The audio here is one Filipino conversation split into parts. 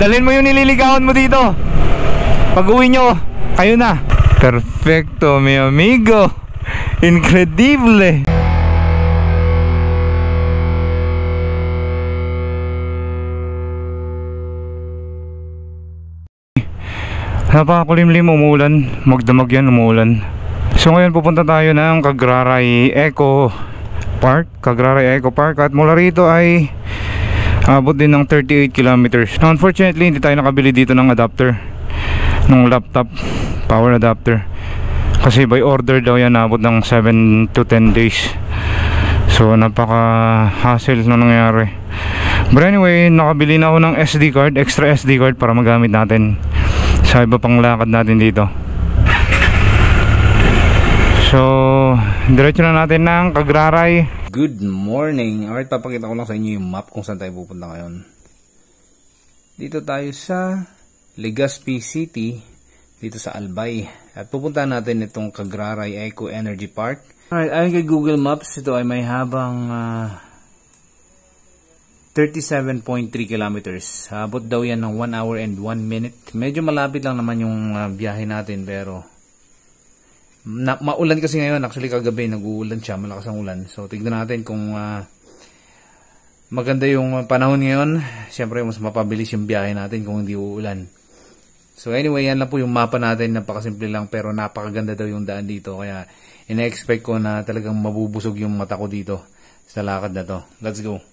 Dalhin mo yung nililigawan mo dito. Pag uwi nyo, kayo na. Perfecto, mi amigo. Incredible. Napakakulimlim, umuulan. Magdamag yan, umuulan. So ngayon pupunta tayo ng Cagraray Eco Park. Cagraray Eco Park. At mula rito ay abot din ng 38 kilometers. Now, unfortunately, hindi tayo nakabili dito ng adapter, ng laptop power adapter, kasi by order daw yan abot ng 7 to 10 days. So napaka hassle na nangyari. But anyway, nakabili na ako ng SD card, extra SD card, para magamit natin sa iba pang lakad natin dito. So diretso na natin ng Cagraray. Good morning. Alright, papakita ko lang sa inyo yung map kung saan tayo pupunta ngayon. Dito tayo sa Legazpi City, dito sa Albay. At pupuntahan natin itong Cagraray Eco Energy Park. Alright, ayon kay Google Maps, ito ay may habang 37.3 kilometers. Abot daw yan ng 1 hour and 1 minute. Medyo malapit lang naman yung biyahe natin, pero maulan kasi ngayon. Actually kagabi nag-uulan siya, malakas ang ulan. So tignan natin kung maganda yung panahon ngayon. Siyempre mas mapabilis yung biyahe natin kung hindi uulan. So anyway, yan lang po yung mapa natin. Napakasimple lang, pero napakaganda daw yung daan dito. Kaya ina-expect ko na talagang mabubusog yung mata ko dito sa lakad na to. Let's go.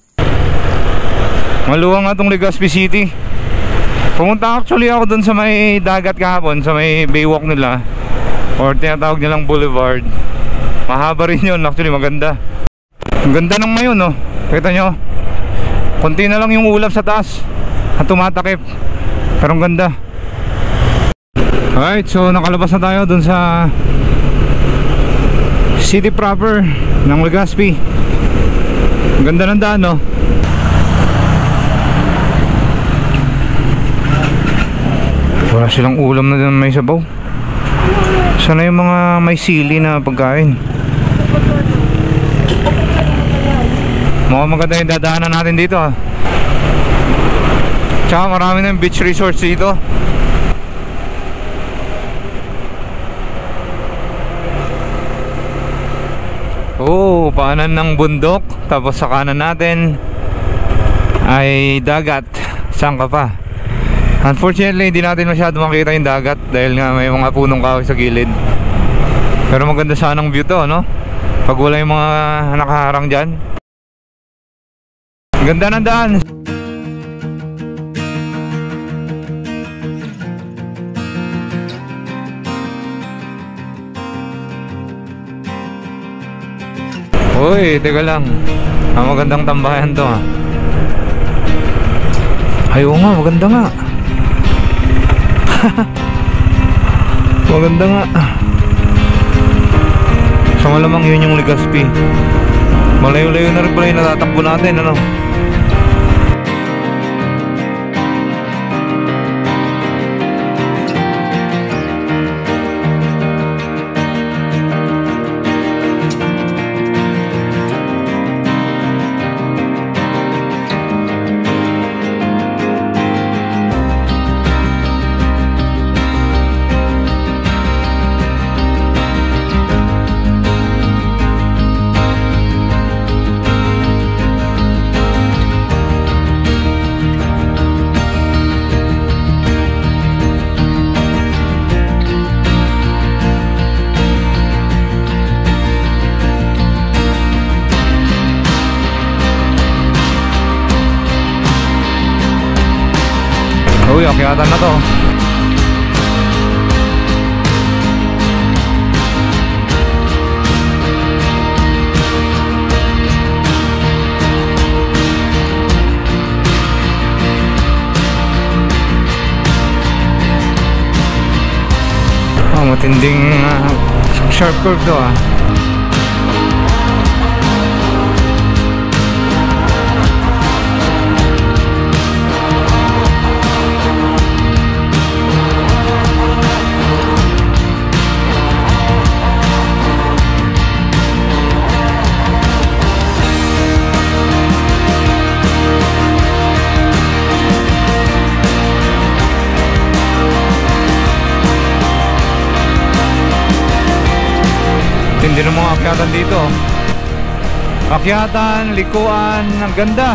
Maluwang nga itong Legazpi City. Pumunta actually ako dun sa may dagat kahapon, sa may baywalk nila, or tinatawag nilang boulevard. Mahaba rin yun, actually maganda. Ang ganda ng ngayon, no? Kita nyo, konti na lang yung ulap sa taas at tumatakip, pero ang ganda. Alright, so nakalabas na tayo dun sa city proper ng Legazpi. Ang ganda ng daan, no? Wala silang ulam na dun, may sabaw. Sana yung mga may sili na pagkain. Mukhang maganda yung dadaanan natin dito, ha. Tsaka marami na yung beach resorts dito. Oh, paanan ng bundok. Tapos sa kanan natin ay dagat. Saan ka pa? Unfortunately, hindi natin masyado makita yung dagat dahil nga may mga punong kahoy sa gilid. Pero maganda sanang view to, no? Pag wala yung mga nakaharang dyan. Ganda ng daan. Uy, teka lang. Magandang tambayan to, ha. Ay, oo nga, maganda nga. Maganda nga. So malamang yun yung Legazpi. Malayo-layo na rin pala yung natatakbo natin, ano? Uy, akyatan na to. Matinding sharp curve to, ah. Tindi ng mga akyatan dito. Akyatan, likuan, ang ganda.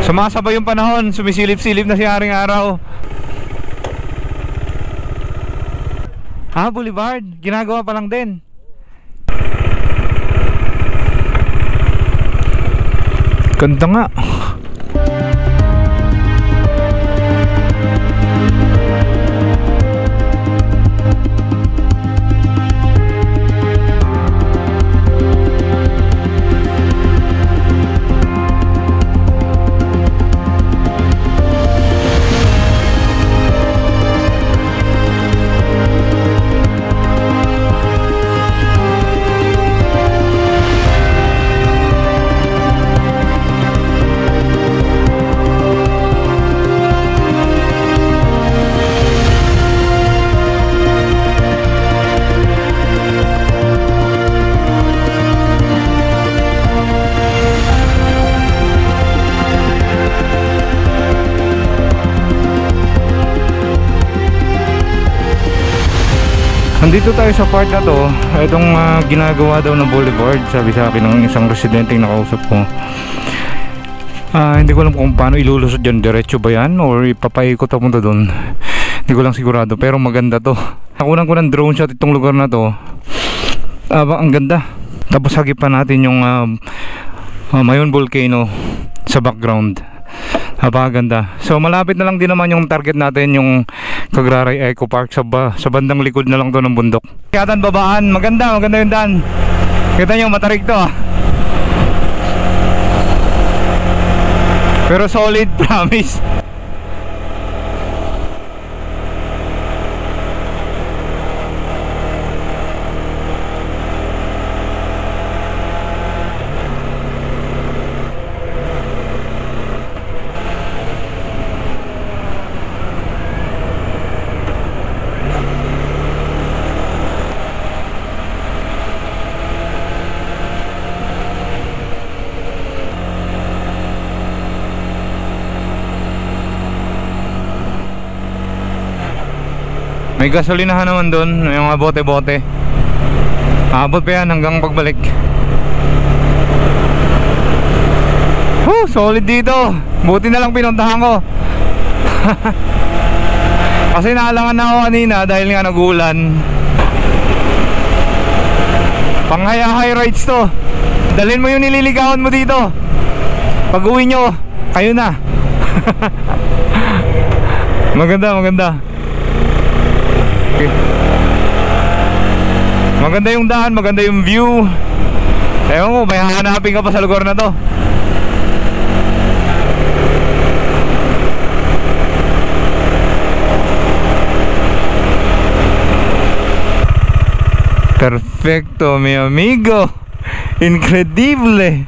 Sumasabay yung panahon, sumisilip-silip na si Haring Araw. Boulevard, ginagawa pa lang din. Ganda nga. Nandito tayo sa part na to. Itong ginagawa daw ng boulevard, sabi sa akin ng isang residenteng nakausap ko. Hindi ko alam kung paano ilulusot dyan. Diretso ba yan or ipapaikot papunta doon? Hindi ko lang sigurado, pero maganda to. Nakunan ko ng drone shot itong lugar na to. Ang ganda. Tapos hagip pa natin yung Mayon Volcano sa background. Napakaganda. So malapit na lang din naman yung target natin, yung Cagraray Eco Park sa bandang likod na lang to ng bundok. Akyatan, babaan, maganda yung daan. Kita nyo, matarik to. Pero solid, promise. May gasolinahan naman doon, may mga bote-bote. Abot pa yan hanggang pagbalik. Solid dito. Buti na lang pinuntahan ko. Kasi naalangan na ako kanina dahil nga nag-ulan. Panghaya high rides to. Dalhin mo yung nililigawan mo dito. Pag uwi nyo, kayo na. Maganda. Okay. Maganda yung daan, maganda yung view. Ewan ko, may hahanapin ka pa sa lugar na to. Perfecto, mi amigo. Incredible.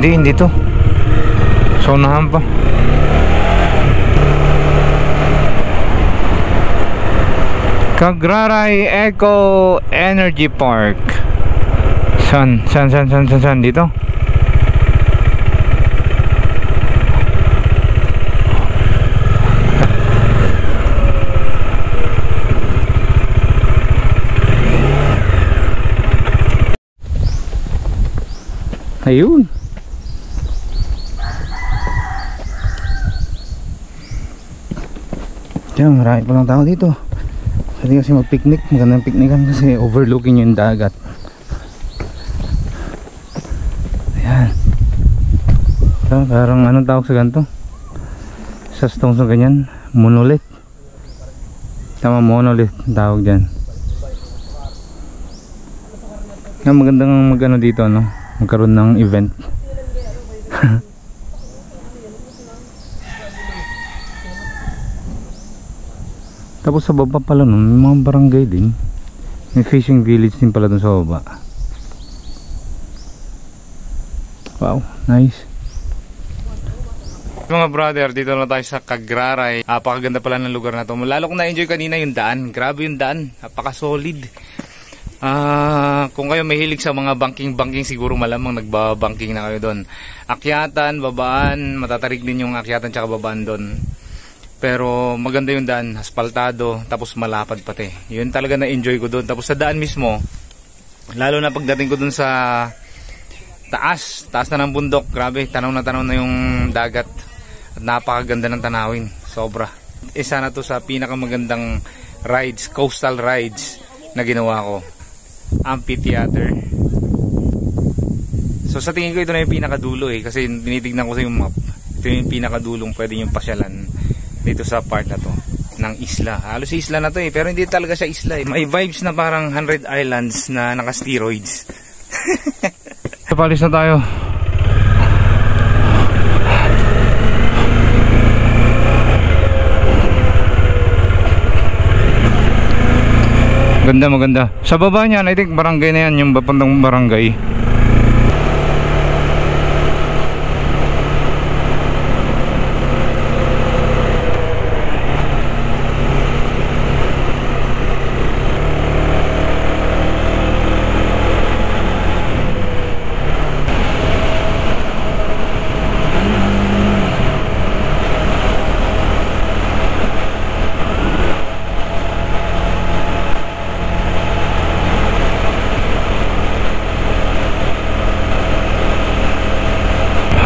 Hindi to. So unahan pa. Cagraray Eco Energy Park. Saan dito? Ayun. Diyan, marami pa lang tao dito. Pwede kasi mag-picnic. Magandang picnican kasi overlooking yung dagat. Ayan. Parang anong tawag sa ganito? Sa stones na ganyan, monolith. Tama, monolith tawag dyan. Kaya magandang mag-ano dito, no? Magkaroon ng event. Tapos sa baba pala nun, may mga barangay din. May fishing village din pala dun sa baba. Wow, nice. Mga brother, dito na tayo sa Cagraray. Napakaganda pala ng lugar na to. Lalo kong na-enjoy kanina yung daan. Grabe yung daan, napaka-solid. Kung kayo mahilig sa mga banking-banking, siguro malamang nagbabanking na kayo doon. Akyatan, babaan, matatarik din yung akyatan tsaka babaan doon. Pero maganda yung daan, aspaltado, tapos malapad pati. Yun talaga na-enjoy ko doon. Tapos sa daan mismo, lalo na pagdating ko doon sa taas na ng bundok, grabe, tanaw na yung dagat. At napakaganda ng tanawin, sobra. Isa na to sa pinakamagandang rides, coastal rides na ginawa ko. Amphitheater. So sa tingin ko ito na yung pinakadulo kasi tinitignan ko sa yung map. Ito yung pinakadulong pwede yung pasyalan dito sa part na to ng isla. Halos isla na to pero hindi talaga siya isla May vibes na parang 100 islands na naka-steroids. Palis na tayo. Maganda. Sa baba niyan, I think barangay na yan, yung papuntang barangay.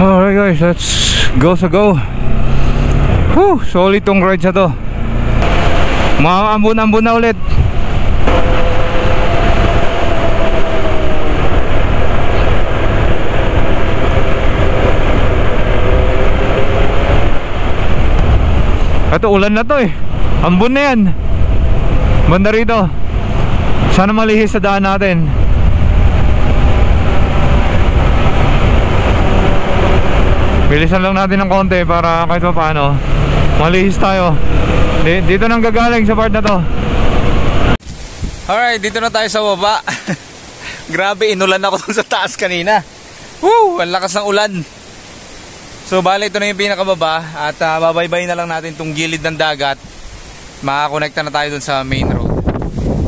Alright guys, let's go sa go. Solid tong ride na to. Maambun-ambun na ulit. Ito ulan na to ambun na yan. Banda rito. Sana malihis sa daan natin. Bilisan lang natin ng konti para kahit pa paano malihis tayo. Dito nang gagaling sa part na to. Alright, dito na tayo sa baba. Grabe, inulan ako dun sa taas kanina. Woo! Ang lakas ng ulan. So bale, ito na yung pinakababa. At babaybay na lang natin itong gilid ng dagat. Makakonekta na tayo dun sa main road.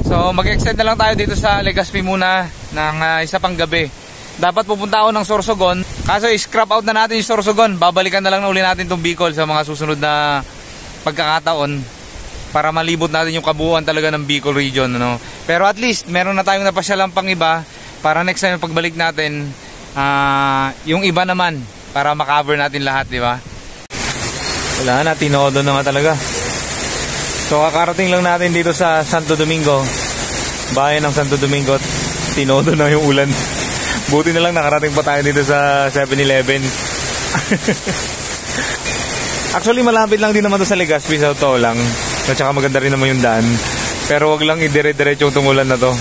So mag-extend na lang tayo dito sa Legazpi muna ng isa pang gabi. Dapat pupunta ako ng Sorsogon. Kaso i-scrap out na natin yung Sorsogon. Babalikan na lang na uli natin itong Bicol sa mga susunod na pagkakataon para malibot natin yung kabuuan talaga ng Bicol region, no? Pero at least meron na tayong napasyalang pang iba para next time pagbalik natin yung iba naman para makover natin lahat, di ba? Wala na, tinodo na nga talaga. So kakarating lang natin dito sa Santo Domingo, bayan ng Santo Domingo. Tinodo na yung ulan. Buti na lang nakarating pa tayo dito sa 7-Eleven. Actually malapit lang din naman to sa Legazpi, sa totoo lang. At saka maganda rin naman yung daan. Pero wag lang idire-diretso itong ulan na to.